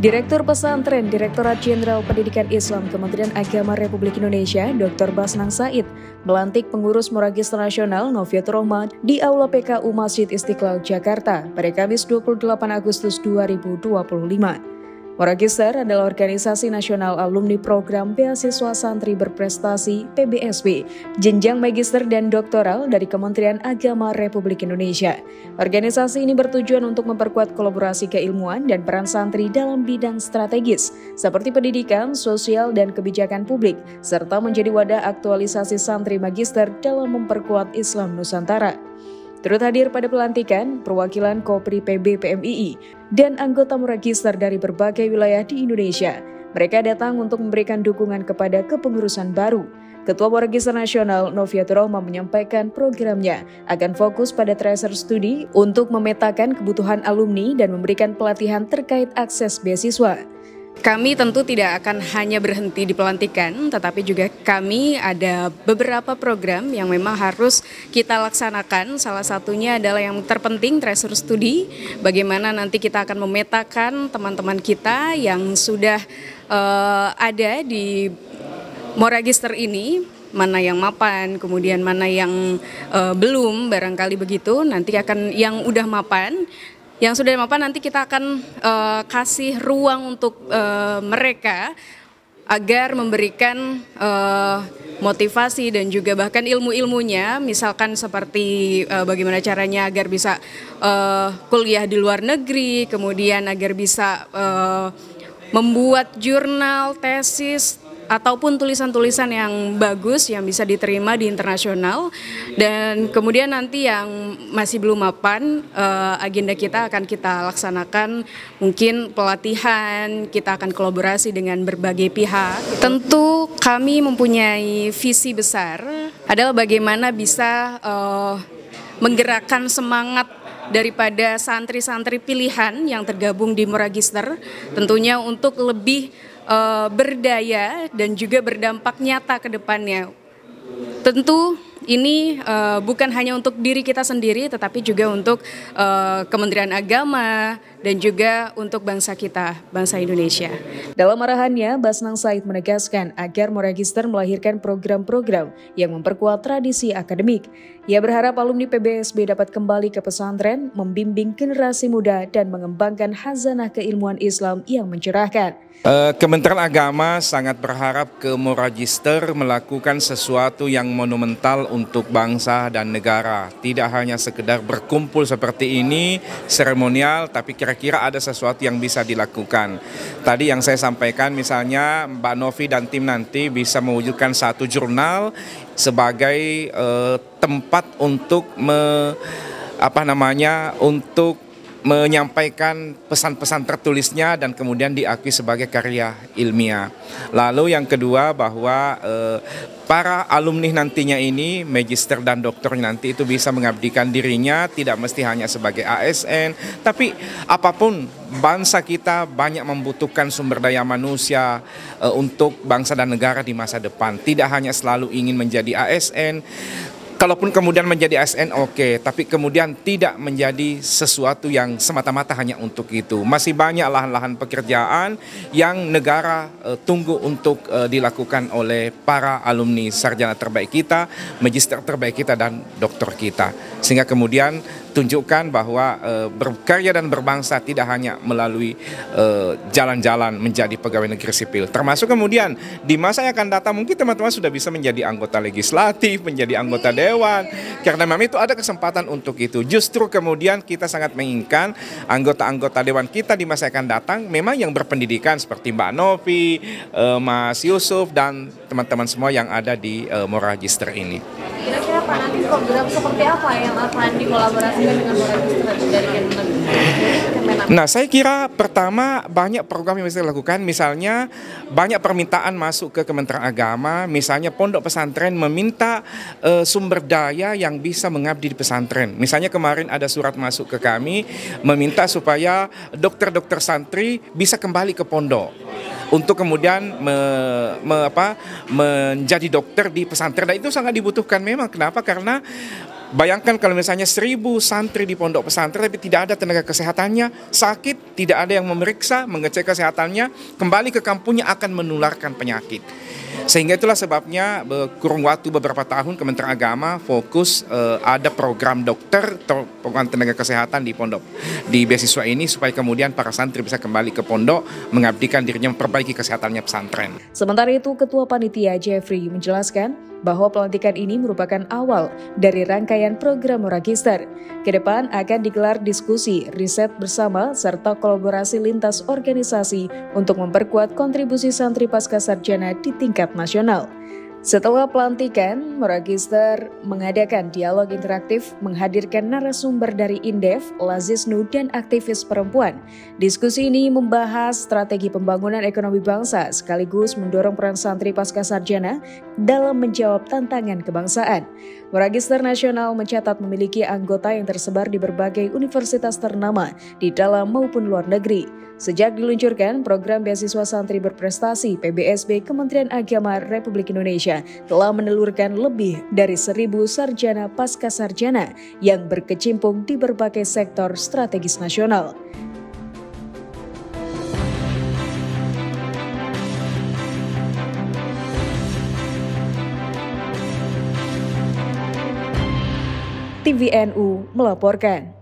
Direktur Pesantren Direktorat Jenderal Pendidikan Islam Kementerian Agama Republik Indonesia, Dr. Basnang Said, melantik pengurus Moragister Nasional Noviatur Rahman di Aula PKU Masjid Istiqlal, Jakarta pada Kamis 28 Agustus 2025. Moragister adalah organisasi nasional alumni program Beasiswa Santri Berprestasi (PBSB), jenjang magister dan doktoral dari Kementerian Agama Republik Indonesia. Organisasi ini bertujuan untuk memperkuat kolaborasi keilmuan dan peran santri dalam bidang strategis seperti pendidikan, sosial, dan kebijakan publik, serta menjadi wadah aktualisasi santri magister dalam memperkuat Islam Nusantara. Turut hadir pada pelantikan perwakilan Kopri PB PMII dan anggota Moragister dari berbagai wilayah di Indonesia. Mereka datang untuk memberikan dukungan kepada kepengurusan baru. Ketua Moragister Nasional Noviatur Rahman menyampaikan programnya akan fokus pada tracer studi untuk memetakan kebutuhan alumni dan memberikan pelatihan terkait akses beasiswa. Kami tentu tidak akan hanya berhenti di pelantikan, tetapi juga kami ada beberapa program yang memang harus kita laksanakan. Salah satunya adalah yang terpenting, tracer studi. Bagaimana nanti kita akan memetakan teman-teman kita yang sudah ada di Moragister ini, mana yang mapan, kemudian mana yang belum, barangkali begitu. Nanti akan yang udah mapan. Yang sudah mapan nanti kita akan kasih ruang untuk mereka agar memberikan motivasi dan juga bahkan ilmu-ilmunya, misalkan seperti bagaimana caranya agar bisa kuliah di luar negeri, kemudian agar bisa membuat jurnal, tesis, ataupun tulisan-tulisan yang bagus yang bisa diterima di internasional. Dan kemudian nanti yang masih belum mapan, agenda kita akan kita laksanakan mungkin pelatihan, kita akan kolaborasi dengan berbagai pihak. Tentu kami mempunyai visi besar adalah bagaimana bisa menggerakkan semangat daripada santri-santri pilihan yang tergabung di Moragister, tentunya untuk lebih berdaya dan juga berdampak nyata ke depannya. Tentu ini bukan hanya untuk diri kita sendiri, tetapi juga untuk Kementerian Agama dan juga untuk bangsa kita, bangsa Indonesia. Dalam arahannya, Basnang Said menegaskan agar Moragister melahirkan program-program yang memperkuat tradisi akademik. Ia berharap alumni PBSB dapat kembali ke pesantren, membimbing generasi muda dan mengembangkan khazanah keilmuan Islam yang mencerahkan. Kementerian Agama sangat berharap ke Moragister melakukan sesuatu yang monumental untuk bangsa dan negara. Tidak hanya sekedar berkumpul seperti ini, seremonial, tapi kira-kira ada sesuatu yang bisa dilakukan. Tadi yang saya sampaikan misalnya Mbak Novi dan tim nanti bisa mewujudkan satu jurnal sebagai tempat untuk untuk menyampaikan pesan-pesan tertulisnya dan kemudian diakui sebagai karya ilmiah. Lalu yang kedua bahwa para alumni nantinya ini, magister dan dokter nanti itu bisa mengabdikan dirinya, tidak mesti hanya sebagai ASN, tapi apapun bangsa kita banyak membutuhkan sumber daya manusia untuk bangsa dan negara di masa depan. Tidak hanya selalu ingin menjadi ASN. Kalaupun kemudian menjadi ASN oke, tapi kemudian tidak menjadi sesuatu yang semata-mata hanya untuk itu. Masih banyak lahan-lahan pekerjaan yang negara tunggu untuk dilakukan oleh para alumni sarjana terbaik kita, magister terbaik kita, dan doktor kita. Sehingga kemudian tunjukkan bahwa berkarya dan berbangsa tidak hanya melalui jalan-jalan menjadi pegawai negeri sipil. Termasuk kemudian di masa yang akan datang mungkin teman-teman sudah bisa menjadi anggota legislatif, menjadi anggota dewan. Karena memang itu ada kesempatan untuk itu. Justru kemudian kita sangat menginginkan anggota-anggota dewan kita di masa yang akan datang memang yang berpendidikan seperti Mbak Novi, Mas Yusuf, dan teman-teman semua yang ada di Moragister ini. Kira-kira Pak, nanti program seperti apa yang akan dikolaborasikan dengan Moragister dari Kemenak? Nah, saya kira pertama banyak program yang bisa dilakukan, misalnya banyak permintaan masuk ke Kementerian Agama, misalnya pondok pesantren meminta sumber daya yang bisa mengabdi di pesantren. Misalnya kemarin ada surat masuk ke kami meminta supaya dokter-dokter santri bisa kembali ke pondok untuk kemudian menjadi dokter di pesantren. Dan itu sangat dibutuhkan memang. Kenapa? Karena Bayangkan kalau misalnya 1.000 santri di pondok pesantren tapi tidak ada tenaga kesehatannya, sakit, tidak ada yang memeriksa, mengecek kesehatannya, kembali ke kampungnya akan menularkan penyakit. Sehingga itulah sebabnya kurun waktu beberapa tahun Kementerian Agama fokus ada program dokter atau program tenaga kesehatan di pondok di beasiswa ini supaya kemudian para santri bisa kembali ke pondok mengabdikan dirinya memperbaiki kesehatannya pesantren. Sementara itu, Ketua Panitia Jeffrey menjelaskan bahwa pelantikan ini merupakan awal dari rangkaian program Moragister. Kedepan akan digelar diskusi, riset bersama, serta kolaborasi lintas organisasi untuk memperkuat kontribusi santri pasca sarjana di tingkat nasional. Setelah pelantikan, Moragister mengadakan dialog interaktif menghadirkan narasumber dari Indef, Lazisnu, dan aktivis perempuan. Diskusi ini membahas strategi pembangunan ekonomi bangsa sekaligus mendorong peran santri pasca sarjana dalam menjawab tantangan kebangsaan. Moragister Nasional mencatat memiliki anggota yang tersebar di berbagai universitas ternama di dalam maupun luar negeri. Sejak diluncurkan, program beasiswa santri berprestasi PBSB Kementerian Agama Republik Indonesia telah menelurkan lebih dari 1.000 sarjana pasca sarjana yang berkecimpung di berbagai sektor strategis nasional. TVNU melaporkan.